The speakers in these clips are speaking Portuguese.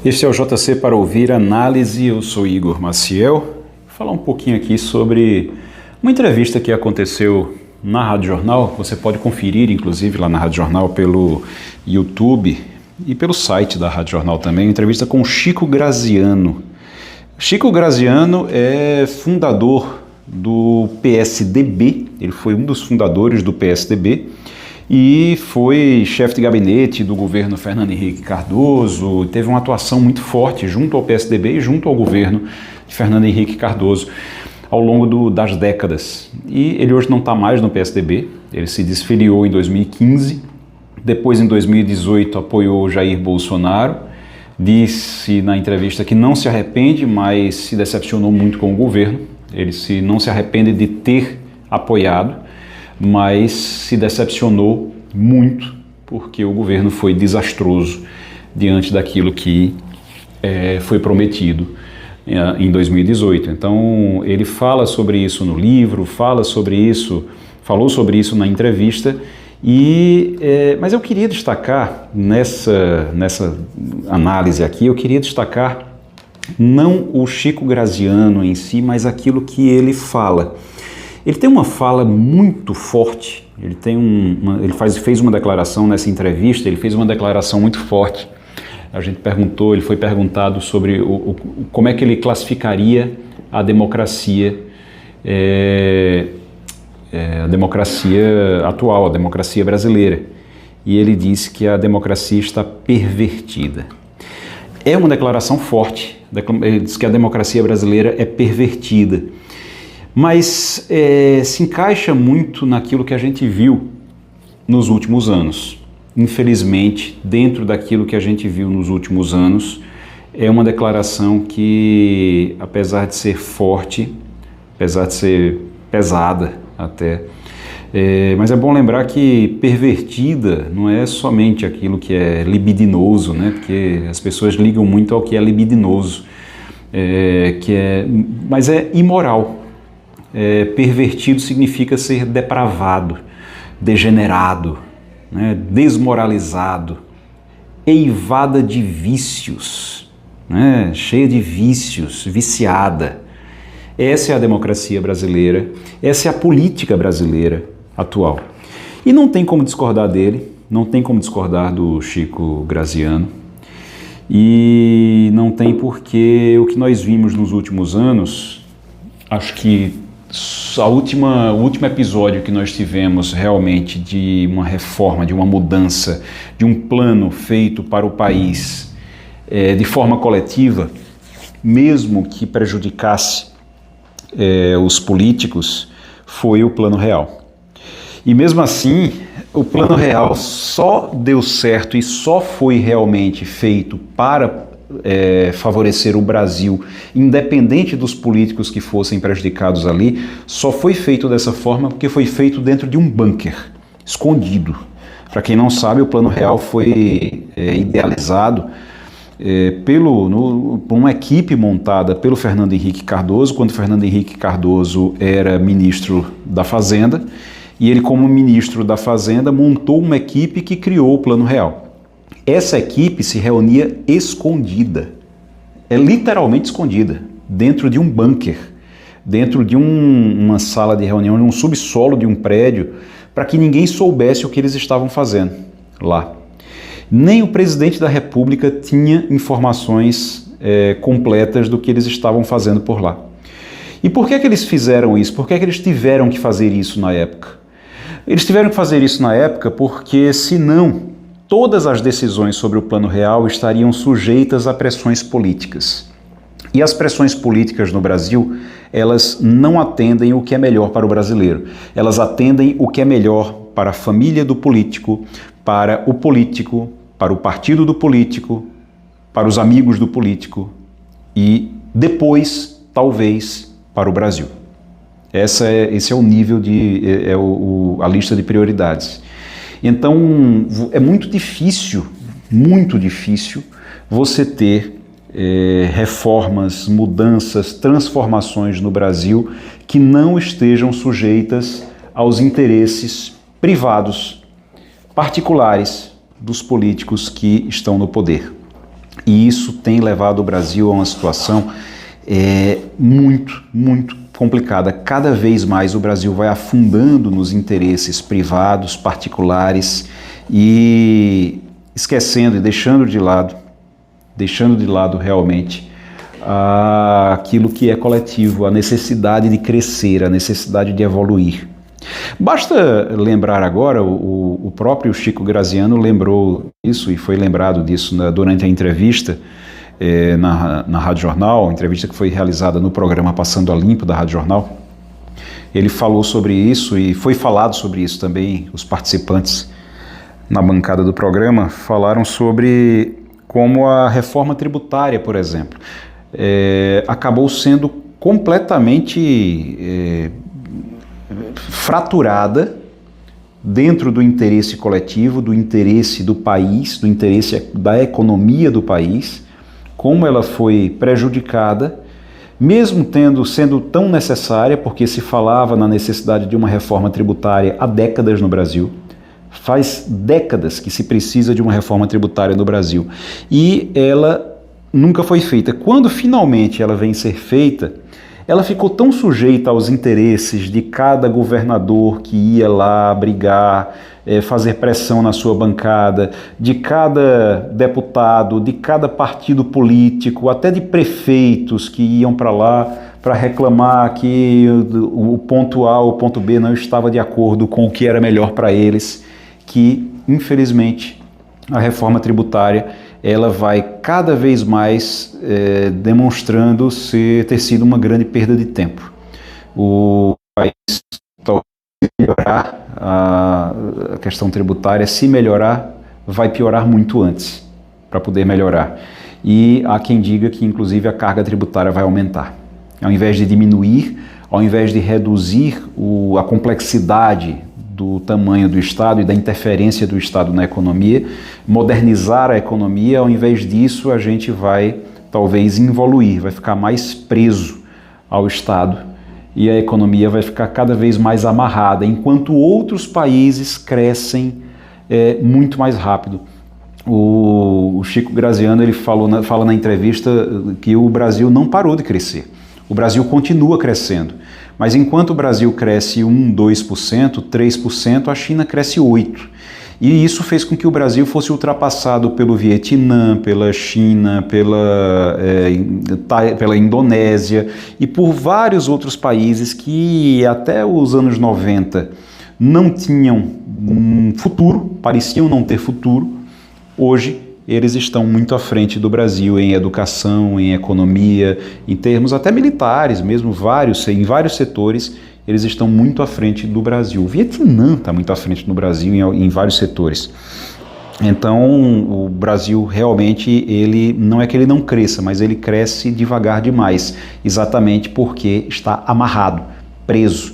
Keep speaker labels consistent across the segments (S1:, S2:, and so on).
S1: Este é o JC para ouvir análise. Eu sou Igor Maciel. Vou falar um pouquinho aqui sobre uma entrevista que aconteceu na Rádio Jornal. Você pode conferir, inclusive, lá na Rádio Jornal pelo YouTube e pelo site da Rádio Jornal também. Uma entrevista com Chico Graziano. Chico Graziano é fundador do PSDB. Ele foi um dos fundadores do PSDB. E foi chefe de gabinete do governo Fernando Henrique Cardoso, teve uma atuação muito forte junto ao PSDB e junto ao governo de Fernando Henrique Cardoso ao longo das décadas. E ele hoje não está mais no PSDB, ele se desfiliou em 2015, depois em 2018 apoiou Jair Bolsonaro, disse na entrevista que não se arrepende, mas se decepcionou muito com o governo, ele não se arrepende de ter apoiado, mas se decepcionou muito porque o governo foi desastroso diante daquilo que foi prometido em 2018. Então ele fala sobre isso no livro, falou sobre isso na entrevista, mas eu queria destacar nessa análise aqui, eu queria destacar não o Chico Graziano em si, mas aquilo que ele fala. Ele tem uma fala muito forte, ele fez uma declaração nessa entrevista, ele fez uma declaração muito forte. Ele foi perguntado sobre como é que ele classificaria a democracia, a democracia atual, a democracia brasileira. E ele disse que a democracia está pervertida. É uma declaração forte, ele disse que a democracia brasileira é pervertida. Mas se encaixa muito naquilo que a gente viu nos últimos anos. Infelizmente, dentro daquilo que a gente viu nos últimos anos, é uma declaração que, apesar de ser forte, apesar de ser pesada até, mas é bom lembrar que pervertida não é somente aquilo que é libidinoso, né? Porque as pessoas ligam muito ao que é libidinoso, mas é imoral. Pervertido significa ser depravado, degenerado, né, desmoralizado, eivada de vícios, né, cheia de vícios, viciada. Essa é a democracia brasileira, essa é a política brasileira atual. E não tem como discordar dele, não tem como discordar do Chico Graziano, e não tem porque o que nós vimos nos últimos anos, acho que o último episódio que nós tivemos realmente de uma reforma, de uma mudança, de um plano feito para o país de forma coletiva, mesmo que prejudicasse os políticos, foi o Plano Real. E mesmo assim, o Plano Real só deu certo e só foi realmente feito para favorecer o Brasil, independente dos políticos que fossem prejudicados ali, só foi feito dessa forma porque foi feito dentro de um bunker, escondido. Para quem não sabe, o Plano Real foi idealizado por uma equipe montada pelo Fernando Henrique Cardoso, quando Fernando Henrique Cardoso era ministro da Fazenda, e ele, como ministro da Fazenda, montou uma equipe que criou o Plano Real. Essa equipe se reunia escondida, literalmente escondida, dentro de um bunker, dentro de uma sala de reunião, de um subsolo de um prédio, para que ninguém soubesse o que eles estavam fazendo lá. Nem o presidente da República tinha informações completas do que eles estavam fazendo por lá. E por que eles fizeram isso? Por que eles tiveram que fazer isso na época? Eles tiveram que fazer isso na época porque, senão, todas as decisões sobre o Plano Real estariam sujeitas a pressões políticas. E as pressões políticas no Brasil, elas não atendem o que é melhor para o brasileiro. Elas atendem o que é melhor para a família do político, para o partido do político, para os amigos do político e depois, talvez, para o Brasil. Esse é o nível a lista de prioridades. Então, é muito difícil você ter reformas, mudanças, transformações no Brasil que não estejam sujeitas aos interesses privados, particulares dos políticos que estão no poder. E isso tem levado o Brasil a uma situação muito, muito complicada. Cada vez mais o Brasil vai afundando nos interesses privados, particulares e esquecendo e deixando de lado realmente aquilo que é coletivo, a necessidade de crescer, a necessidade de evoluir. Basta lembrar agora, o próprio Chico Graziano lembrou isso e foi lembrado disso durante a entrevista na Rádio Jornal, a entrevista que foi realizada no programa Passando a Limpo da Rádio Jornal. Ele falou sobre isso e foi falado sobre isso também. Os participantes na bancada do programa falaram sobre como a reforma tributária, por exemplo, acabou sendo completamente fraturada dentro do interesse coletivo, do interesse do país, do interesse da economia do país, como ela foi prejudicada, mesmo sendo tão necessária, porque se falava na necessidade de uma reforma tributária há décadas no Brasil. Faz décadas que se precisa de uma reforma tributária no Brasil e ela nunca foi feita. Quando finalmente ela vem ser feita, ela ficou tão sujeita aos interesses de cada governador que ia lá brigar, fazer pressão na sua bancada, de cada deputado, de cada partido político, até de prefeitos que iam para lá para reclamar que o ponto A ou o ponto B não estava de acordo com o que era melhor para eles, que, infelizmente, a reforma tributária ela vai cada vez mais demonstrando ter sido uma grande perda de tempo. O país, talvez, melhorar a questão tributária, se melhorar, vai piorar muito antes, para poder melhorar. E há quem diga que, inclusive, a carga tributária vai aumentar. Ao invés de diminuir, ao invés de reduzir a complexidade do tamanho do Estado e da interferência do Estado na economia, modernizar a economia, ao invés disso a gente vai talvez involuir, vai ficar mais preso ao Estado e a economia vai ficar cada vez mais amarrada, enquanto outros países crescem muito mais rápido. O Chico Graziano ele fala na entrevista que o Brasil não parou de crescer, o Brasil continua crescendo. Mas enquanto o Brasil cresce 1%, 2%, 3%, a China cresce 8%. E isso fez com que o Brasil fosse ultrapassado pelo Vietnã, pela China, pela Indonésia e por vários outros países que até os anos 90 não tinham um futuro, pareciam não ter futuro. Hoje eles estão muito à frente do Brasil em educação, em economia, em termos até militares, mesmo em vários setores, eles estão muito à frente do Brasil. O Vietnã está muito à frente do Brasil em vários setores. Então, o Brasil realmente, ele não é que ele não cresça, mas ele cresce devagar demais, exatamente porque está amarrado, preso.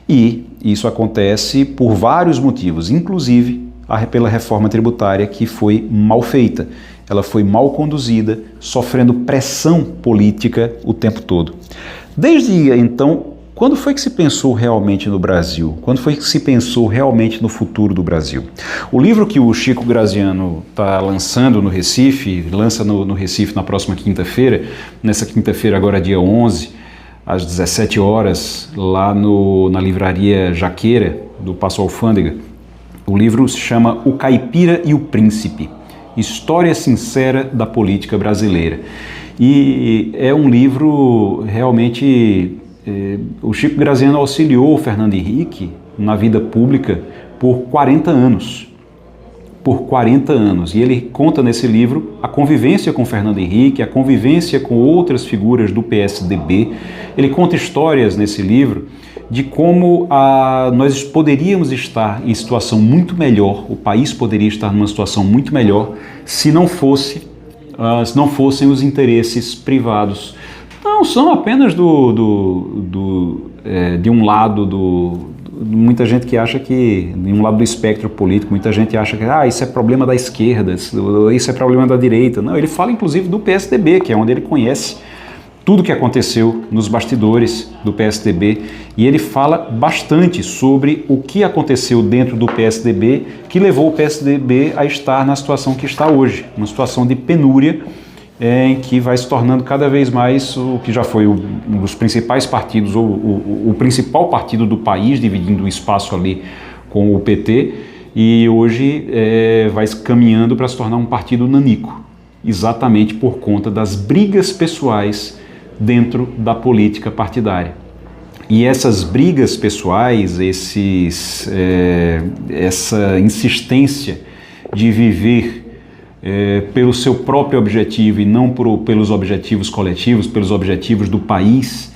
S1: E isso acontece por vários motivos, inclusive pela reforma tributária que foi mal feita. Ela foi mal conduzida, sofrendo pressão política o tempo todo. Desde então, quando foi que se pensou realmente no Brasil? Quando foi que se pensou realmente no futuro do Brasil? O livro que o Chico Graziano está lançando no Recife, lança no Recife na próxima quinta-feira, nessa quinta-feira agora dia 11, às 17 horas, lá na livraria Jaqueira, do Paço Alfândega. O livro se chama O Caipira e o Príncipe, História Sincera da Política Brasileira. E é um livro realmente... o Chico Graziano auxiliou o Fernando Henrique na vida pública por 40 anos. Por 40 anos. E ele conta nesse livro a convivência com o Fernando Henrique, a convivência com outras figuras do PSDB. Ele conta histórias nesse livro de como nós poderíamos estar em situação muito melhor, o país poderia estar numa situação muito melhor se não fossem os interesses privados. Não são apenas de um lado muita gente que acha que, de um lado do espectro político, muita gente acha que isso é problema da esquerda, isso é problema da direita. Não, ele fala inclusive do PSDB, que é onde ele conhece tudo que aconteceu nos bastidores do PSDB, e ele fala bastante sobre o que aconteceu dentro do PSDB que levou o PSDB a estar na situação que está hoje, uma situação de penúria em que vai se tornando cada vez mais o que já foi um dos principais partidos, ou o principal partido do país, dividindo o espaço ali com o PT, e hoje vai caminhando para se tornar um partido nanico, exatamente por conta das brigas pessoais dentro da política partidária. E essas brigas pessoais, essa insistência de viver pelo seu próprio objetivo e não pelos objetivos coletivos, pelos objetivos do país,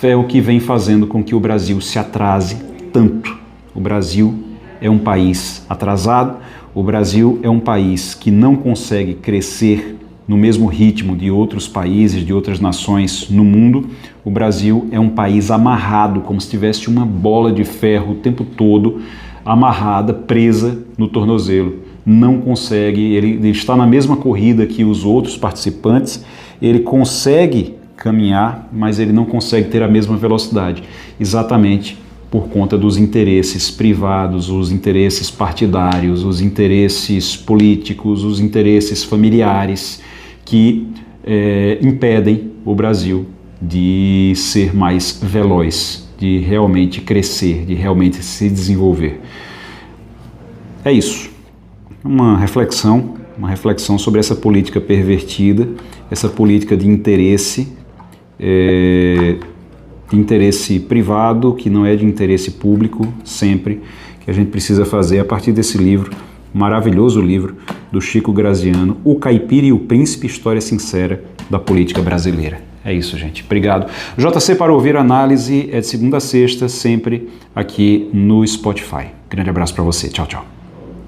S1: é o que vem fazendo com que o Brasil se atrase tanto. O Brasil é um país atrasado, o Brasil é um país que não consegue crescer no mesmo ritmo de outros países, de outras nações no mundo. O Brasil é um país amarrado, como se tivesse uma bola de ferro o tempo todo, amarrada, presa no tornozelo. Não consegue, ele está na mesma corrida que os outros participantes, ele consegue caminhar, mas ele não consegue ter a mesma velocidade, exatamente por conta dos interesses privados, os interesses partidários, os interesses políticos, os interesses familiares que impedem o Brasil de ser mais veloz, de realmente crescer, de realmente se desenvolver. É isso. Uma reflexão sobre essa política pervertida, essa política de interesse privado, que não é de interesse público, sempre, que a gente precisa fazer a partir desse livro, maravilhoso livro, do Chico Graziano, O Caipira e o Príncipe, História Sincera da Política Brasileira. É isso, gente. Obrigado. JC para ouvir análise é de segunda a sexta, sempre aqui no Spotify. Grande abraço para você. Tchau, tchau.